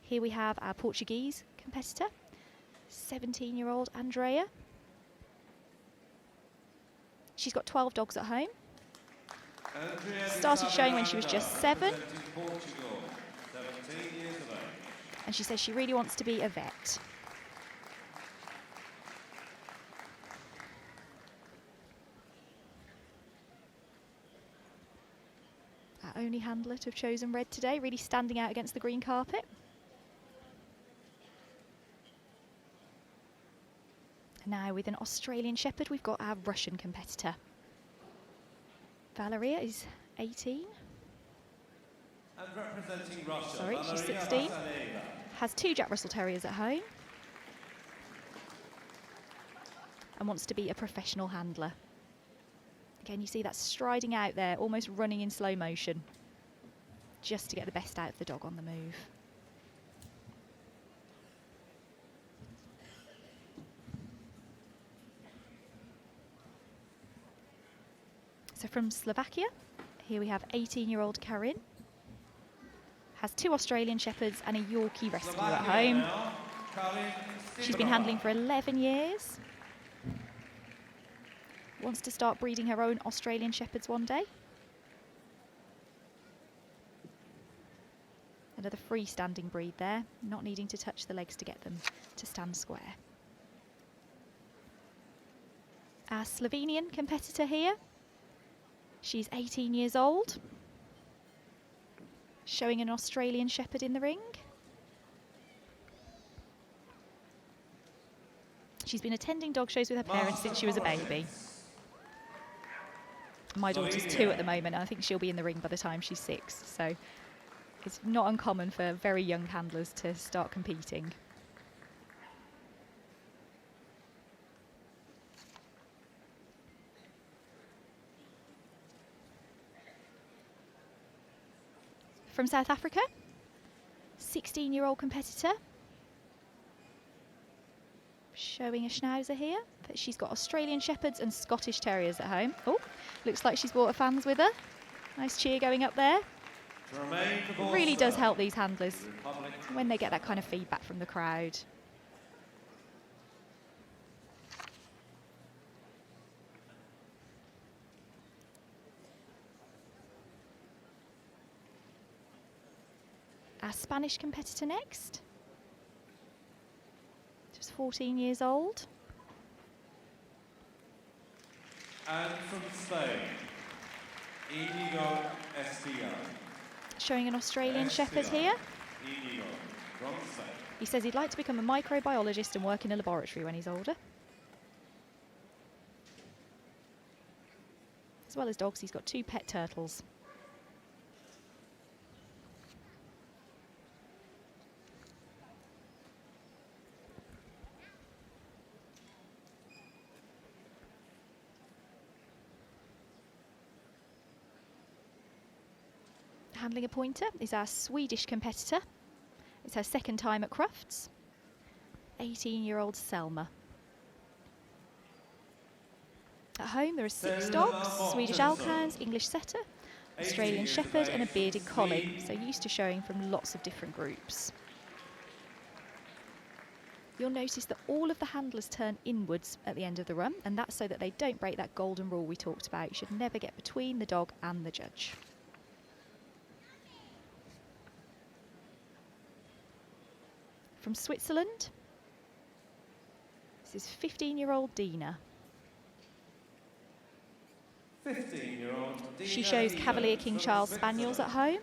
Here we have our Portuguese competitor, 17-year-old Andrea. She's got 12 dogs at home. Started showing when she was just 7. And she says she really wants to be a vet. Our only handler to have chosen red today, really standing out against the green carpet. Now with an Australian Shepherd, we've got our Russian competitor. Valeria is 18. And representing Russia, sorry, she's 16. Has 2 Jack Russell Terriers at home. And wants to be a professional handler. Again, you see that striding out there, almost running in slow motion, just to get the best out of the dog on the move. So from Slovakia, here we have 18-year-old Karin. Has 2 Australian Shepherds and a Yorkie Rescue at home. She's been handling for 11 years. Wants to start breeding her own Australian Shepherds one day. Another freestanding breed there, not needing to touch the legs to get them to stand square. Our Slovenian competitor here. She's 18 years old. Showing an Australian Shepherd in the ring. She's been attending dog shows with her parents since she was a baby. My daughter's 2 at the moment, and I think she'll be in the ring by the time she's 6. So it's not uncommon for very young handlers to start competing. From South Africa, 16-year-old competitor. Showing a Schnauzer here, but she's got Australian Shepherds and Scottish Terriers at home. Oh, looks like she's brought her fans with her. Nice cheer going up there. It really does help these handlers when they get that kind of feedback from the crowd. Our Spanish competitor next. Just 14 years old. And from Spain, Inigo Estia. Showing an Australian Shepherd here. Inigo from Spain. He says he'd like to become a microbiologist and work in a laboratory when he's older. As well as dogs, he's got 2 pet turtles. Handling a pointer is our Swedish competitor. It's her 2nd time at Crufts. 18-year-old Selma. At home there are 6 dogs, Swedish Alkhounds, English Setter, Australian Shepherd and a bearded collie, so used to showing from lots of different groups. You'll notice that all of the handlers turn inwards at the end of the run, and that's so that they don't break that golden rule we talked about. You should never get between the dog and the judge. From Switzerland, this is 15-year-old Dina. 15-year-old Dina. She shows Cavalier King Charles Spaniels at home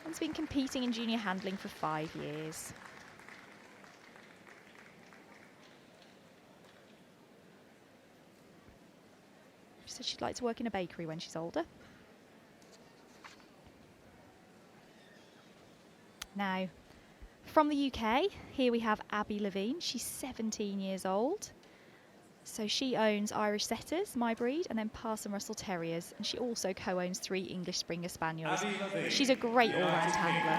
and's been competing in junior handling for 5 years. She said she'd like to work in a bakery when she's older. Now, from the UK, here we have Abby Levine. She's 17 years old. So she owns Irish Setters, my breed, and then Parson Russell Terriers. And she also co-owns 3 English Springer Spaniels. She's a great all-round handler.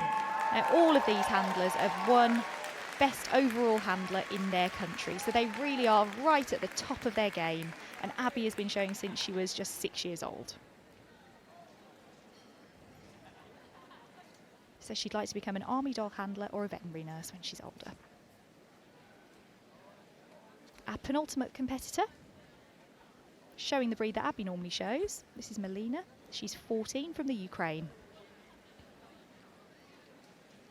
Now, all of these handlers have won Best Overall Handler in their country. So they really are right at the top of their game. And Abby has been showing since she was just 6 years old. So she'd like to become an army dog handler or a veterinary nurse when she's older. Our penultimate competitor, showing the breed that Abby normally shows. This is Melina. She's 14 from the Ukraine.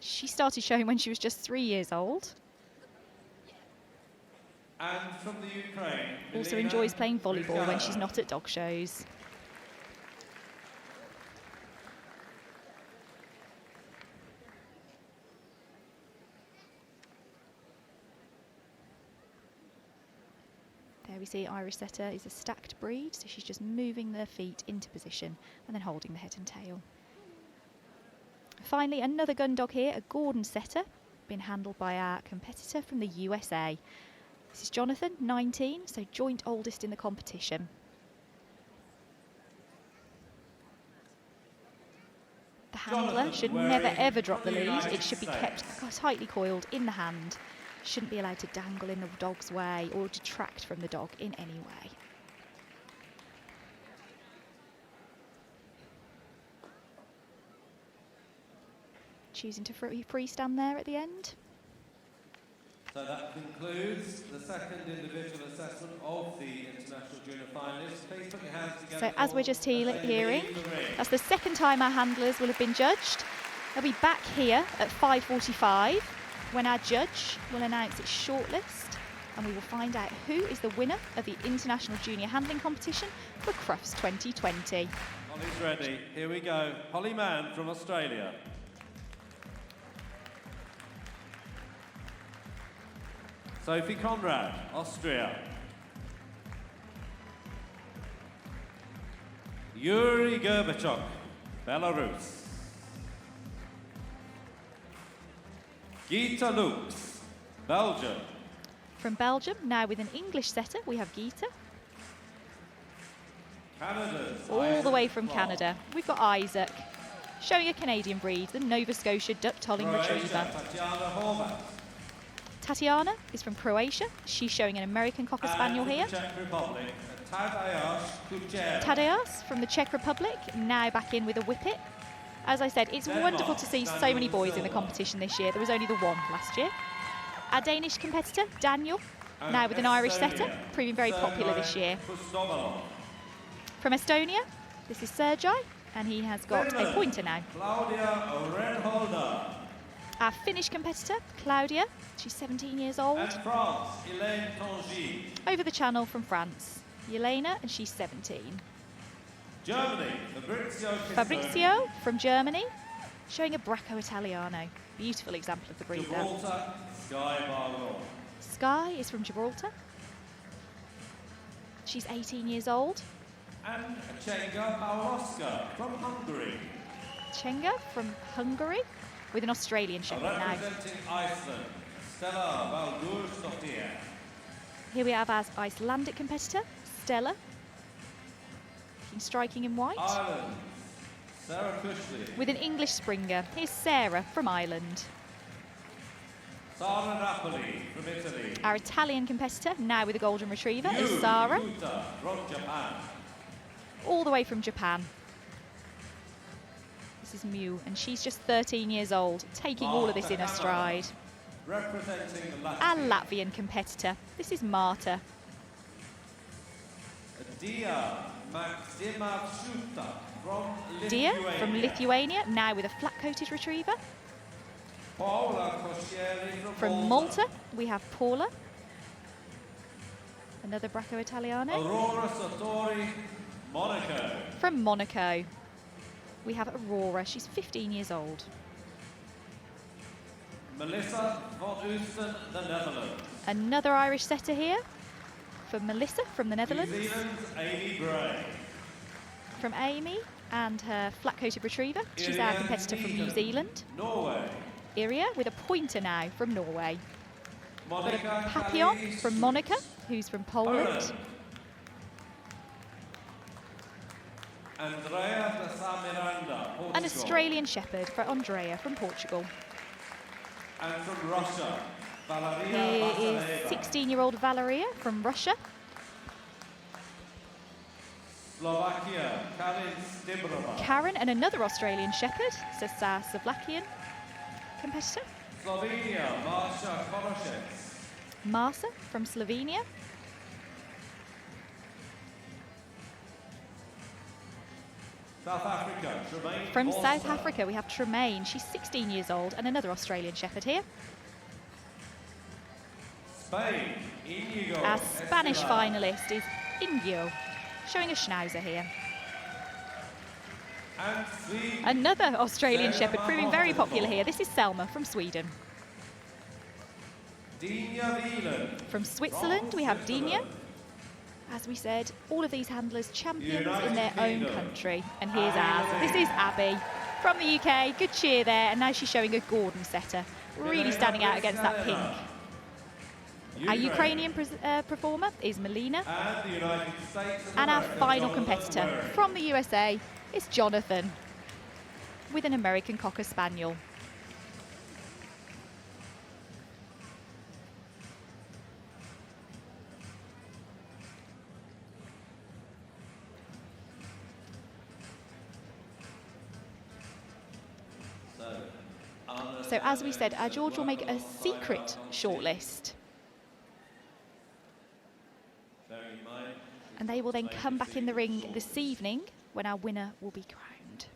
She started showing when she was just 3 years old. And from the Ukraine, Also Melina enjoys playing volleyball when she's Grigana. not at dog shows. There we see Irish Setter is a stacked breed, so she's just moving their feet into position and then holding the head and tail. Finally, another gun dog here, a Gordon Setter, been handled by our competitor from the USA. This is Jonathan, 19, so joint oldest in the competition. The handler Jonathan should wearing never ever drop for the the lead. United It should be States. kept tightly coiled in the hand. Shouldn't be allowed to dangle in the dog's way or detract from the dog in any way. Choosing to freestand there at the end. So that concludes the second individual assessment of the International Junior Finalists. Please put your hands together. So as we're just hearing, that's the second time our handlers will have been judged. They'll be back here at 5:45 when our judge will announce its shortlist, and we will find out who is the winner of the International Junior Handling Competition for Crufts 2020. Holly's ready. Here we go. Holly Mann from Australia. Sophie Conrad, Austria. Yuri Gerbachuk, Belarus. Gita Lux, Belgium. From Belgium, now with an English setter, we have Gita. Canada's All the way Isaac from Clark. Canada, we've got Isaac, showing a Canadian breed, the Nova Scotia Duck Tolling Croatia, Retriever. Tatiana Horvat. Tatiana is from Croatia. She's showing an American Cocker Spaniel And here. from the Czech Republic, Tadeusz Kuchera. Tadeusz from the Czech Republic, now back in with a Whippet. As I said, it's wonderful to see so many boys in the competition this year. There was only the one last year. Our Danish competitor, Daniel, And now with an Irish Estonia, setter, proving very popular this year. Pustovalov. From Estonia, this is Sergei, and he has got a Finland, pointer now. Claudia Renholder. Our Finnish competitor, Claudia, she's 17 years old. And France, Hélène Tangy. Over the channel from France, Yelena, and she's 17. Germany, Fabrizio Pistone. Fabrizio from Germany, showing a Bracco Italiano. Beautiful example of the breed there. Gibraltar, Sky Barlow. Sky is from Gibraltar. She's 18 years old. And Chenga Pawlowska from Hungary. Chenga from Hungary, with an Australian Shepherd now. Representing Iceland, Stella Baldursdottir. Here we have our Icelandic competitor, Stella, in striking in white, Ireland, Sarah Cushley. with an English Springer. Here's Sarah from Ireland. Sara Napoli from Italy. Our Italian competitor, now with a Golden Retriever, is Yu Sara, Yuta from Japan. all the way from Japan. This is Mew, and she's just 13 years old, taking all of this in her stride. Representing Our Latvia. Latvian competitor, this is Marta. Dia Maksimavshuta from Dia Lithuania. from Lithuania, now with a flat-coated retriever. Paula Coscieri From Malta, we have Paula, another Bracco Italiano. Aurora Satori, Monaco. From Monaco, we have Aurora. She's 15 years old. Melissa von Oosten, the Netherlands. Another Irish setter here for Melissa from the New Netherlands. Zealand's Amy Bray. From Amy and her flat-coated retriever. She's our Irian competitor from New Needham, Zealand. Norway. Iria with a pointer now from Norway. Monica Papillon Kali from Monica, who's from Poland. Andrea de Sa Miranda, Portugal. An Australian Shepherd for Andrea from Portugal. And from Russia, Valeria Here is Vasileva. 16-year-old Valeria from Russia. Slovakia, Karin Stibrova. Karen and another Australian Shepherd, so Slovakian. competitor. Slovenia, Marsha Koloshets. Marsa from Slovenia. South Africa, Tremaine From Forster. South Africa, we have Tremaine. She's 16 years old, and another Australian Shepherd here. Spain, Inigo Our Spanish Esquivel. finalist is Indio, showing a Schnauzer here. And Sweden, Another Australian Selma Shepherd, proving very popular Hoffenborg. here. This is Selma from Sweden. Dina Wieland. From Switzerland, we have Dina. Switzerland. As we said, all of these handlers champions United in their own Kingdom. country. And here's Abby ours. This is Abby from the UK. Good cheer there. And now she's showing a Gordon setter. Really standing out against that pink. Our Ukrainian performer is Melina. And the United States of And our America, final Jonathan competitor Ware. from the USA is Jonathan with an American Cocker Spaniel. So as we said, our George will make a secret shortlist. And they will then come back in the ring this evening when our winner will be crowned.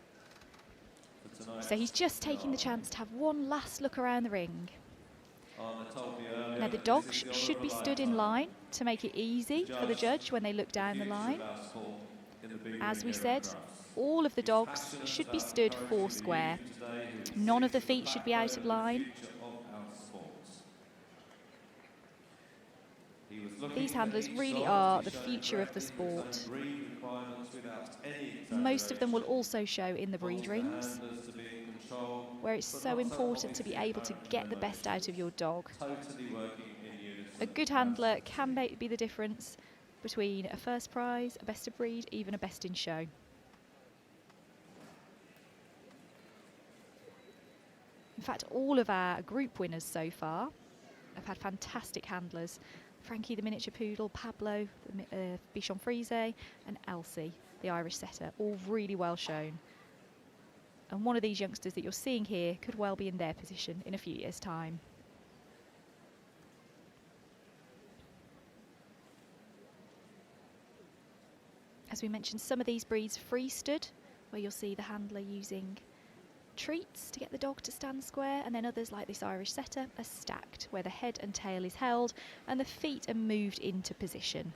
So he's just taking the chance to have one last look around the ring. Now the dogs should be stood in line to make it easy for the judge when they look down the line. As we said, all of the dogs should be stood four square. None of the feet should be out of line. These handlers really are the future of the sport. Most of them will also show in the breed rings, where it's so important to be able to get the best out of your dog. A good handler can be the difference between a first prize, a best of breed, even a best in show. In fact, all of our group winners so far have had fantastic handlers. Frankie, the miniature poodle, Pablo, the Bichon Frise, and Elsie, the Irish setter, all really well shown. And one of these youngsters that you're seeing here could well be in their position in a few years' time. As we mentioned, some of these breeds free stood, where you'll see the handler using treats to get the dog to stand square, and then others like this Irish setter are stacked, where the head and tail is held and the feet are moved into position.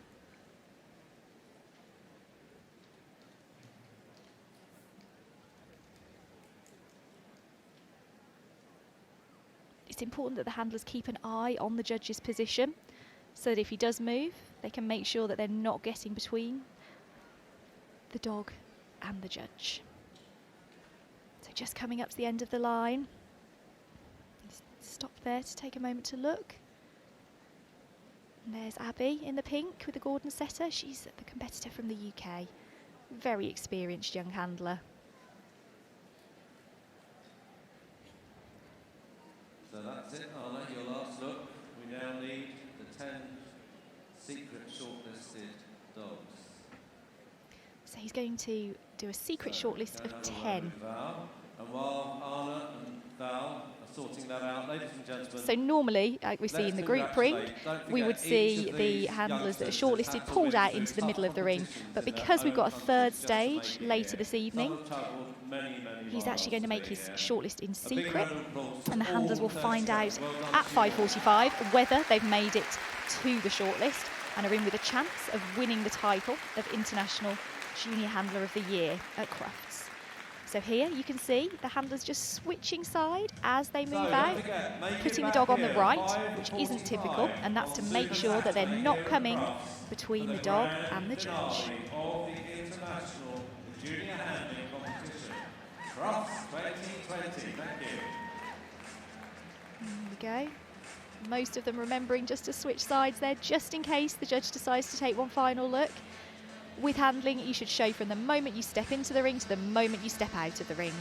It's important that the handlers keep an eye on the judge's position, so that if he does move, they can make sure that they're not getting between the dog and the judge. So just coming up to the end of the line. Stop there to take a moment to look. And there's Abby in the pink with the Gordon setter. She's the competitor from the UK. Very experienced young handler. So that's it, Anna, your last look. We now need the 10 secret shortlisted dogs. So he's going to do a secret shortlist of 10. And while Anna and Val are sorting that out, ladies and gentlemen. So normally, like we see in the group ring, we would see the handlers that are shortlisted pulled out into the middle of the ring. But because we've got a third stage later this evening, he's actually going to make his shortlist in secret, and the handlers will find out at 5:45 whether they've made it to the shortlist and are in with a chance of winning the title of International Junior Handler of the Year at Crufts. So here you can see the handlers just switching side as they move out, putting the dog on the right, which isn't typical, and that's to make sure that they're not coming between the dog and the judge. There we go. Most of them remembering just to switch sides there, just in case the judge decides to take one final look. With handling, you should show from the moment you step into the ring to the moment you step out of the ring.